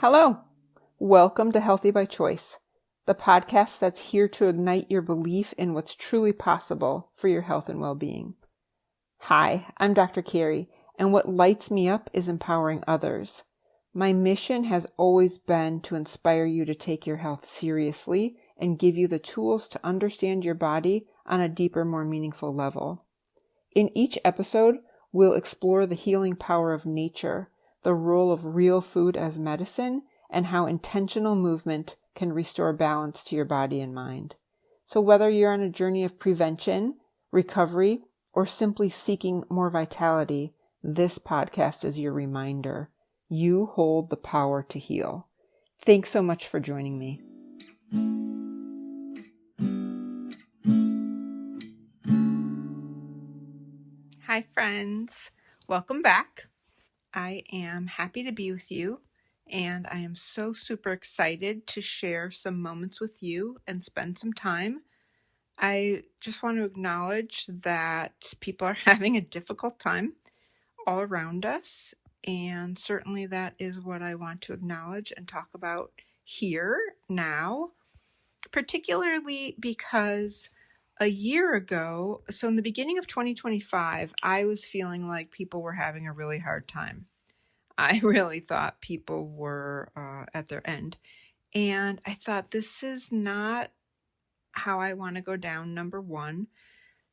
Hello. Welcome to Healthy by Choice, the podcast that's here to ignite your belief in what's truly possible for your health and well-being. Hi, I'm Dr. Kerry, and what lights me up is empowering others. My mission has always been to inspire you to take your health seriously and give you the tools to understand your body on a deeper, more meaningful level. In each episode, we'll explore the healing power of nature, the role of real food as medicine, and how intentional movement can restore balance to your body and mind. So whether you're on a journey of prevention, recovery, or simply seeking more vitality, this podcast is your reminder. You hold the power to heal. Thanks so much for joining me. Hi, friends. Welcome back. I am happy to be with you, and I am so super excited to share some moments with you and spend some time. I just want to acknowledge that people are having a difficult time all around us, and certainly that is what I want to acknowledge and talk about here now, particularly because a year ago, so in the beginning of 2025, I was feeling like people were having a really hard time. I really thought people were at their end. And I thought, this is not how I want to go down, number one.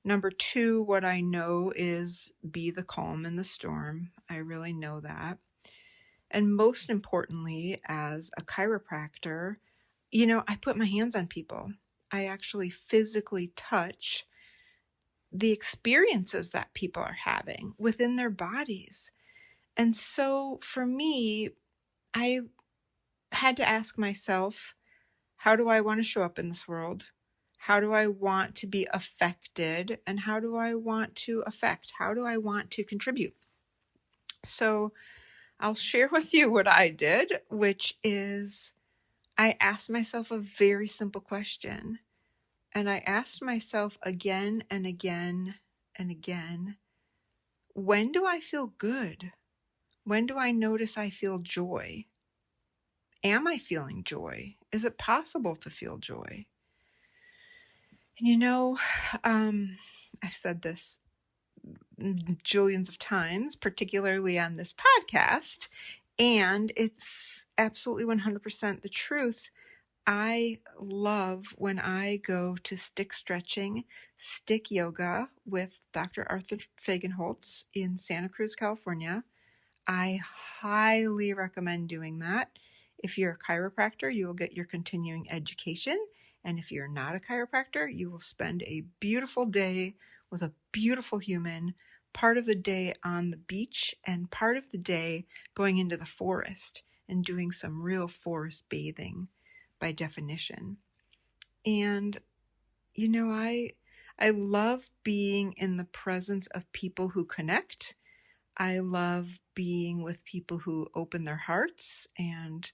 Number two, what I know is be the calm in the storm. I really know that. And most importantly, as a chiropractor, I put my hands on people. I actually physically touch the experiences that people are having within their bodies. And so for me, I had to ask myself, how do I want to show up in this world? How do I want to be affected? And how do I want to affect? How do I want to contribute? So I'll share with you what I did, which is I asked myself a very simple question. And I asked myself again and again and again, when do I feel good? When do I notice I feel joy? Am I feeling joy? Is it possible to feel joy? And I've said this jillions of times, particularly on this podcast, and it's absolutely 100% the truth. I love when I go to stick stretching, stick yoga with Dr. Arthur Fagenholtz in Santa Cruz, California. I highly recommend doing that. If you're a chiropractor, you will get your continuing education. And if you're not a chiropractor, you will spend a beautiful day with a beautiful human, part of the day on the beach and part of the day going into the forest and doing some real forest bathing by definition. And, I love being in the presence of people who connect. I love being with people who open their hearts and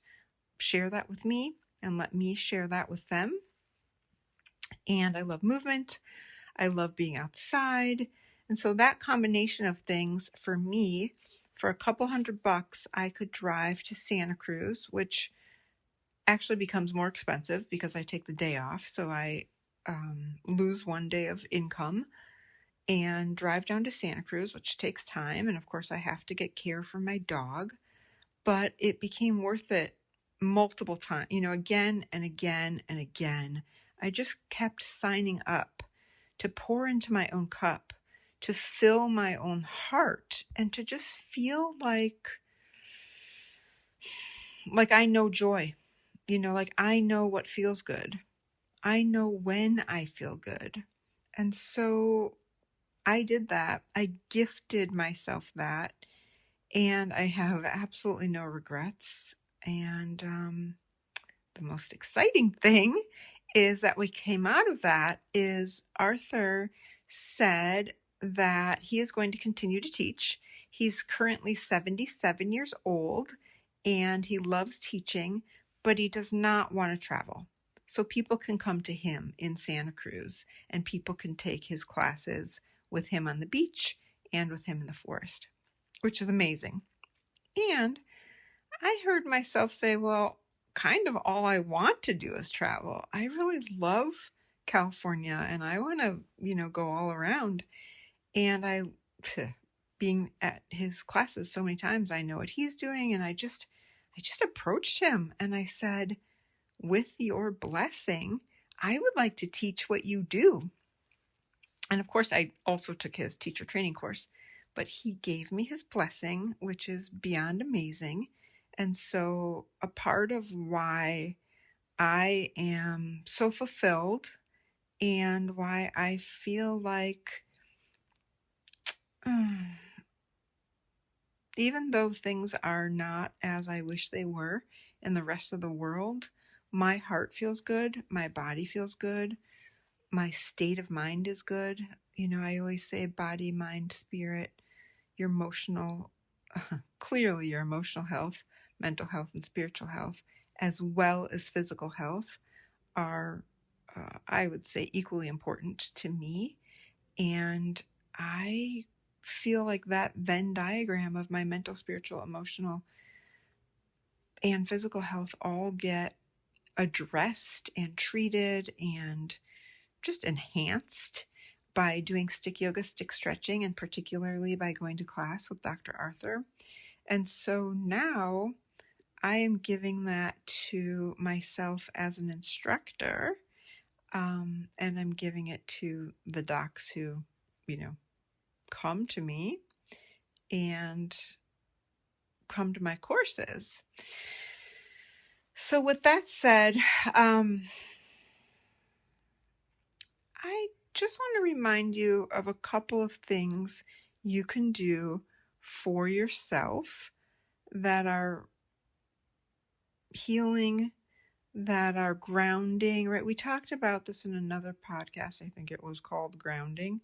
share that with me and let me share that with them. And I love movement. I love being outside. And so that combination of things for me, for a couple $100, I could drive to Santa Cruz, which actually becomes more expensive because I take the day off. So I lose one day of income and drive down to Santa Cruz, which takes time. And of course, I have to get care for my dog. But it became worth it multiple times, again and again and again. I just kept signing up to pour into my own cup, to fill my own heart, and to just feel like I know joy. Like I know what feels good. I know when I feel good. And so I did that. I gifted myself that. And I have absolutely no regrets. And the most exciting thing is that what came out of that is Arthur said that he is going to continue to teach. He's currently 77 years old and he loves teaching, but he does not want to travel. So people can come to him in Santa Cruz and people can take his classes with him on the beach and with him in the forest, which is amazing. And I heard myself say, well, kind of all I want to do is travel. I really love California and I want to, go all around. And being at his classes so many times, I know what he's doing. And I just approached him and I said, with your blessing, I would like to teach what you do. And of course, I also took his teacher training course, but he gave me his blessing, which is beyond amazing. And so a part of why I am so fulfilled and why I feel like even though things are not as I wish they were in the rest of the world, my heart feels good, my body feels good, my state of mind is good. I always say body, mind, spirit, your emotional, clearly your emotional health, mental health, and spiritual health, as well as physical health, are, I would say, equally important to me. And I feel like that Venn diagram of my mental, spiritual, emotional, and physical health all get addressed and treated and just enhanced by doing stick yoga, stick stretching, and particularly by going to class with Dr. Arthur. And so now I am giving that to myself as an instructor, and I'm giving it to the docs who, come to me and come to my courses. So with that said, I just want to remind you of a couple of things you can do for yourself that are healing, that are grounding, right? We talked about this in another podcast. I think it was called Grounding.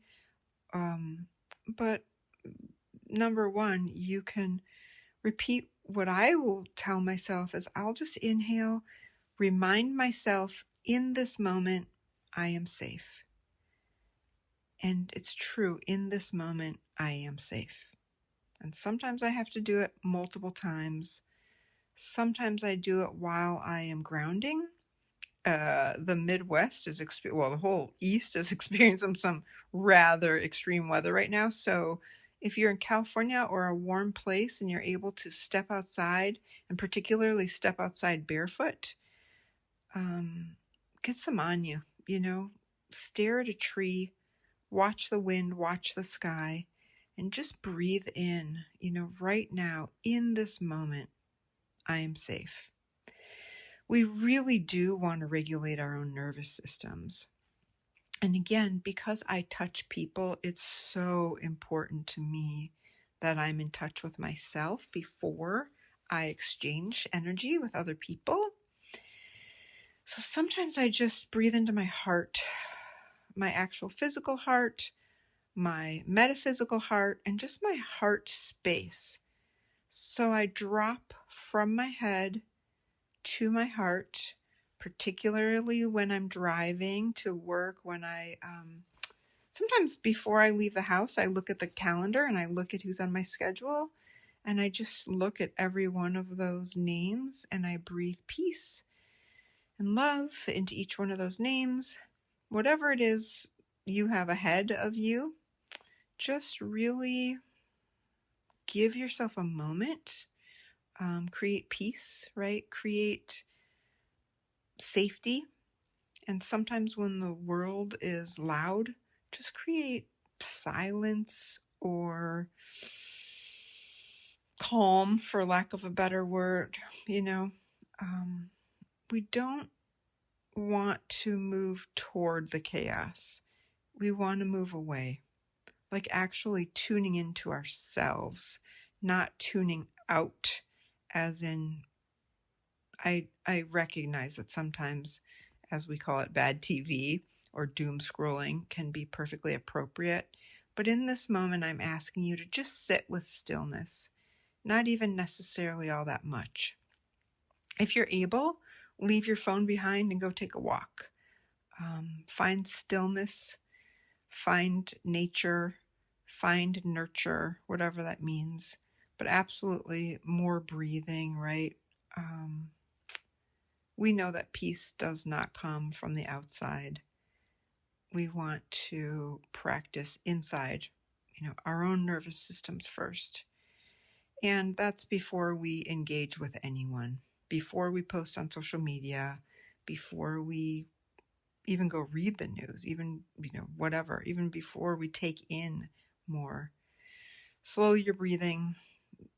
But number one, you can repeat what I will tell myself is I'll just inhale, remind myself in this moment, I am safe. And it's true, in this moment, I am safe. And sometimes I have to do it multiple times. Sometimes I do it while I am grounding. The Midwest is, the whole East is experiencing some rather extreme weather right now. So if you're in California or a warm place and you're able to step outside, and particularly step outside barefoot, get some on you, stare at a tree, watch the wind, watch the sky, and just breathe in, right now, in this moment, I am safe. We really do want to regulate our own nervous systems. And again, because I touch people, it's so important to me that I'm in touch with myself before I exchange energy with other people. So sometimes I just breathe into my heart, my actual physical heart, my metaphysical heart, and just my heart space. So I drop from my head to my heart, particularly when I'm driving to work, when sometimes before I leave the house, I look at the calendar and I look at who's on my schedule, and I just look at every one of those names and I breathe peace and love into each one of those names. Whatever it is you have ahead of you, just really give yourself a moment, create peace, right? Create safety. And sometimes when the world is loud, just create silence or calm, for lack of a better word. We don't want to move toward the chaos. We want to move away, like actually tuning into ourselves, not tuning out, as in, I recognize that sometimes, as we call it, bad TV or doom scrolling can be perfectly appropriate. But in this moment, I'm asking you to just sit with stillness, not even necessarily all that much. If you're able, leave your phone behind and go take a walk. Find stillness, find nature, find nurture, whatever that means. but absolutely more breathing, right? We know that peace does not come from the outside. We want to practice inside, our own nervous systems first. And that's before we engage with anyone, before we post on social media, before we even go read the news, even, whatever, even before we take in more. Slow your breathing.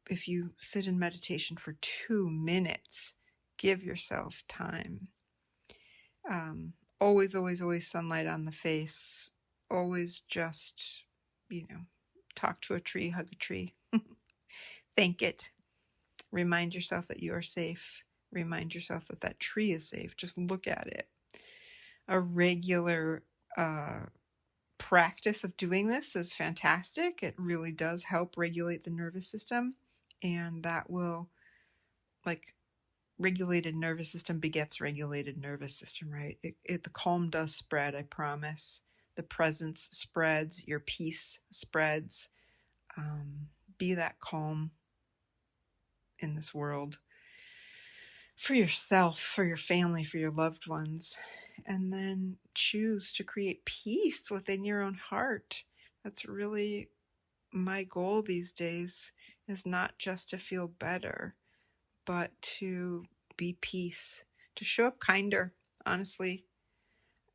If you sit in meditation for 2 minutes, give yourself time. Always, always, always sunlight on the face. Always just, talk to a tree, hug a tree. Thank it. Remind yourself that you are safe. Remind yourself that that tree is safe. Just look at it. A regular practice of doing this is fantastic. It really does help regulate the nervous system, and that will, regulated nervous system begets regulated nervous system, right? The calm does spread, I promise. The presence spreads, your peace spreads. Be that calm in this world for yourself, for your family, for your loved ones, and then choose to create peace within your own heart. That's really my goal these days, is not just to feel better, but to be peace, to show up kinder, honestly.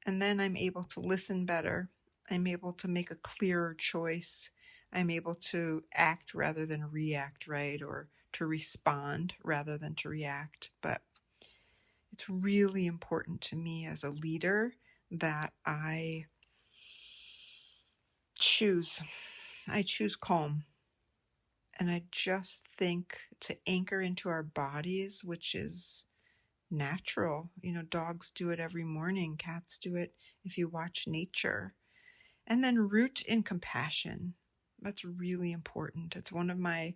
And then I'm able to listen better. I'm able to make a clearer choice. I'm able to act rather than react, right? Or to respond rather than to react. But it's really important to me as a leader that I choose calm. And I just think to anchor into our bodies, which is natural. Dogs do it every morning. Cats do it if you watch nature. And then root in compassion. That's really important. It's one of my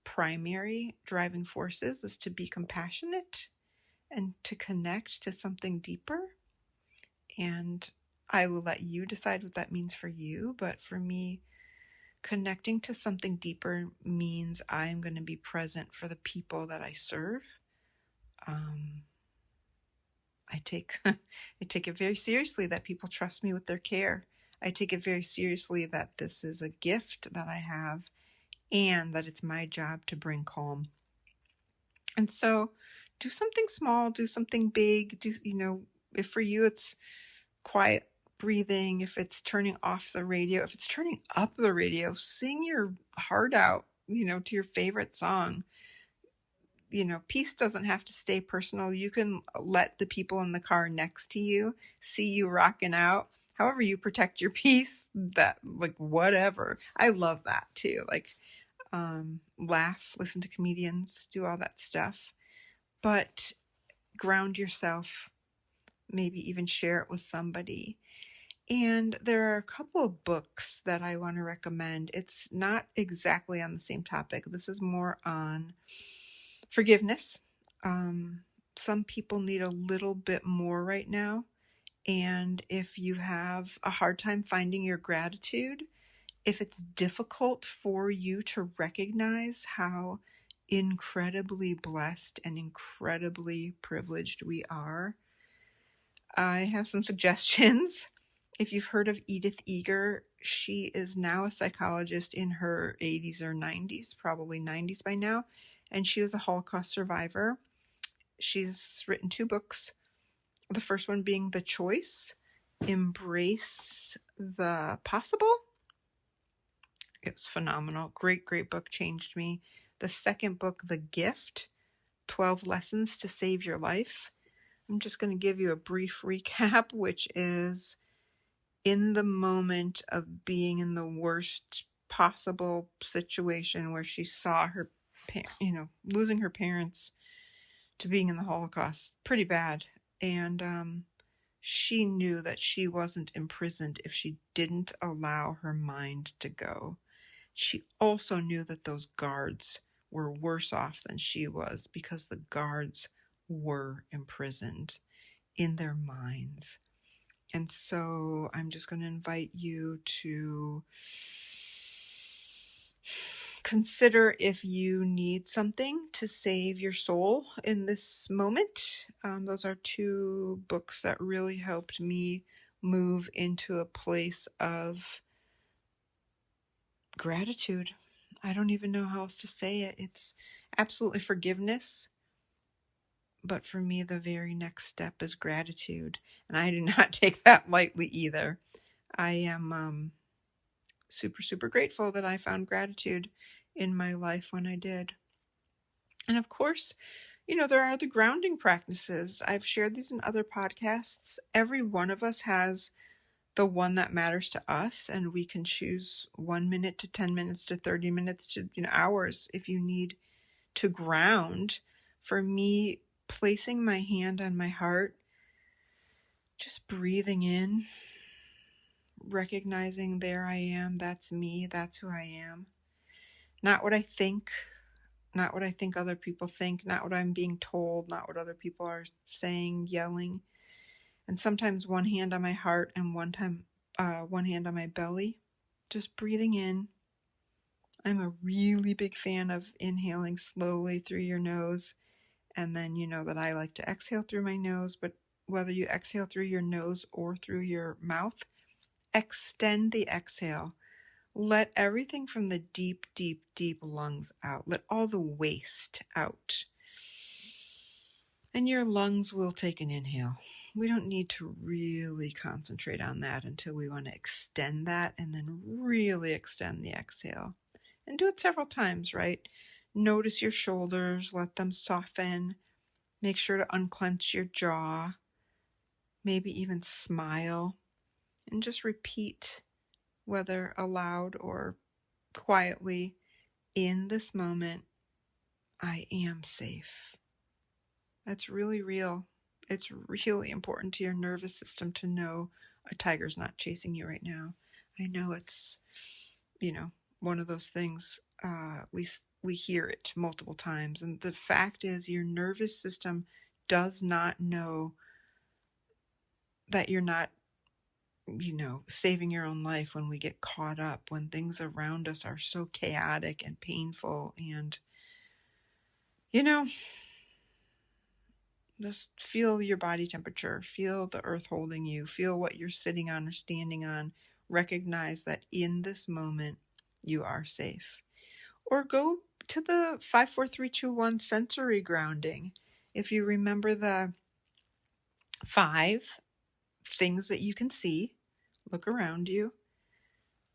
primary driving forces, is to be compassionate and to connect to something deeper. And I will let you decide what that means for you. But for me, connecting to something deeper means I'm going to be present for the people that I serve. I take it very seriously that people trust me with their care. I take it very seriously that this is a gift that I have, and that it's my job to bring calm. And so do something small, do something big. If for you it's quiet breathing, if it's turning off the radio, if it's turning up the radio, sing your heart out, to your favorite song. Peace doesn't have to stay personal. You can let the people in the car next to you see you rocking out. However you protect your peace, that, whatever. I love that too. Laugh, listen to comedians, do all that stuff. But ground yourself, maybe even share it with somebody. And there are a couple of books that I want to recommend. It's not exactly on the same topic. This is more on forgiveness. Some people need a little bit more right now. And if you have a hard time finding your gratitude, if it's difficult for you to recognize how incredibly blessed and incredibly privileged we are, I have some suggestions. If you've heard of Edith Eger, she is now a psychologist in her 80s or 90s, probably 90s by now, and she was a Holocaust survivor. She's written 2 books. The first one being The Choice, Embrace the Possible. It was phenomenal. Great, great book, changed me. The second book, The Gift, 12 Lessons to Save Your Life. I'm just going to give you a brief recap, which is, in the moment of being in the worst possible situation where she saw her, losing her parents to being in the Holocaust, pretty bad. And she knew that she wasn't imprisoned if she didn't allow her mind to go. She also knew that those guards were worse off than she was, because the guards were imprisoned in their minds. And so I'm just going to invite you to consider if you need something to save your soul in this moment. Those are two books that really helped me move into a place of gratitude. I don't even know how else to say it. It's absolutely forgiveness. But for me, the very next step is gratitude. And I do not take that lightly either. I am super, super grateful that I found gratitude in my life when I did. And of course, there are the grounding practices. I've shared these in other podcasts. Every one of us has the one that matters to us, and we can choose 1 minute to 10 minutes to 30 minutes to hours if you need to ground. For me, placing my hand on my heart, just breathing in, recognizing there I am, that's me, that's who I am. Not what I think, not what I think other people think, not what I'm being told, not what other people are saying, yelling. And sometimes one hand on my heart and one hand on my belly, just breathing in. I'm a really big fan of inhaling slowly through your nose. And then you know that I like to exhale through my nose, but whether you exhale through your nose or through your mouth, extend the exhale. Let everything from the deep, deep, deep lungs out. Let all the waste out. And your lungs will take an inhale. We don't need to really concentrate on that until we want to extend that and then really extend the exhale. And do it several times, right? Notice your shoulders, let them soften. Make sure to unclench your jaw. Maybe even smile. And just repeat, whether aloud or quietly, in this moment, I am safe. That's really real. It's really important to your nervous system to know a tiger's not chasing you right now. I know it's, one of those things, we hear it multiple times. And the fact is your nervous system does not know that you're not, saving your own life when we get caught up, when things around us are so chaotic and painful. And, just feel your body temperature, feel the earth holding you, feel what you're sitting on or standing on. Recognize that in this moment, you are safe. Or go to the 5, 4, 3, 2, 1 sensory grounding. If you remember the 5 things that you can see, look around you.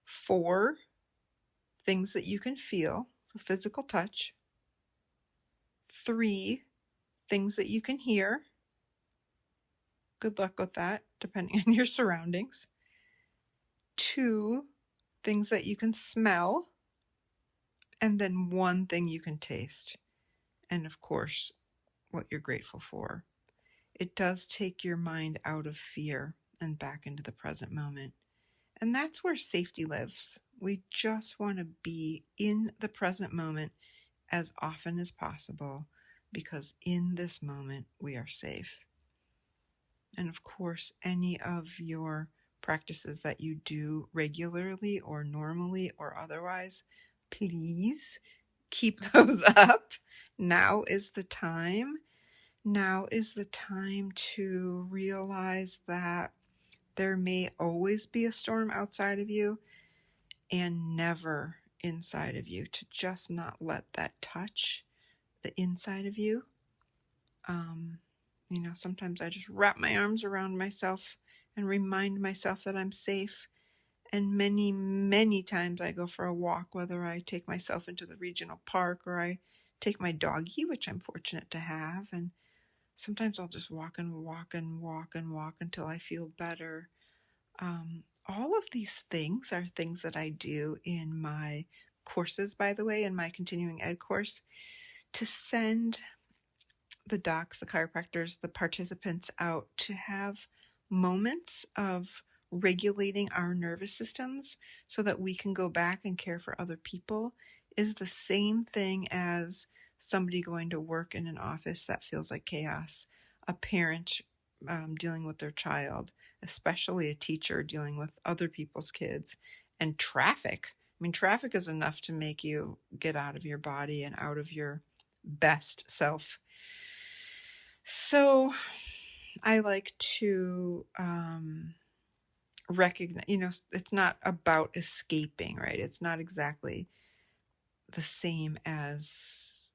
4 things that you can feel, so physical touch. 3 things that you can hear. Good luck with that, depending on your surroundings. 2 things that you can smell. And then 1 thing you can taste. And of course, what you're grateful for. It does take your mind out of fear and back into the present moment. And that's where safety lives. We just want to be in the present moment as often as possible, because in this moment we are safe. And of course, any of your practices that you do regularly or normally or otherwise, please keep those up. Now is the time. Now is the time to realize that there may always be a storm outside of you and never inside of you, to just not let that touch the inside of you. Sometimes I just wrap my arms around myself and remind myself that I'm safe. And many, many times I go for a walk, whether I take myself into the regional park or I take my doggie, which I'm fortunate to have. And sometimes I'll just walk and walk and walk and walk until I feel better. All of these things are things that I do in my courses, by the way, in my continuing ed course, to send the docs, the chiropractors, the participants out to have moments of regulating our nervous systems so that we can go back and care for other people, is the same thing as somebody going to work in an office that feels like chaos, a parent dealing with their child, especially a teacher dealing with other people's kids, and traffic mean, traffic is enough to make you get out of your body and out of your best self. So I like to recognize, it's not about escaping, right? It's not exactly the same as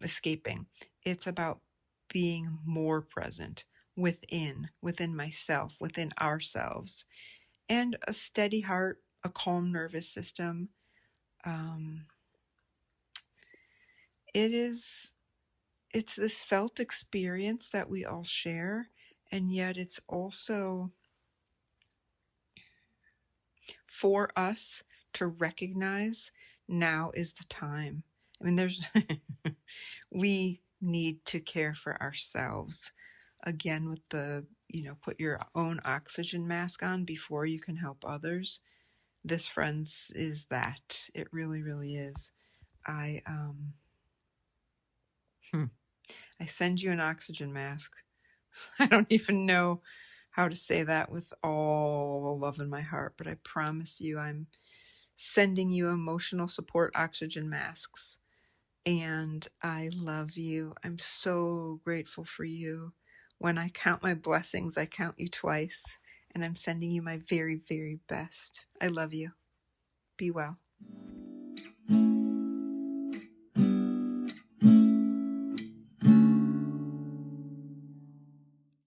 escaping. It's about being more present within myself, within ourselves, and a steady heart, a calm nervous system. It's this felt experience that we all share, and yet it's also for us to recognize now is the time. I mean, we need to care for ourselves. Again, with the, put your own oxygen mask on before you can help others. This, friends, is that. It really, really is. I send you an oxygen mask. I don't even know how to say that with all the love in my heart, but I promise you I'm sending you emotional support oxygen masks. And I love you. I'm so grateful for you. When I count my blessings, I count you twice. And I'm sending you my very, very best. I love you. Be well.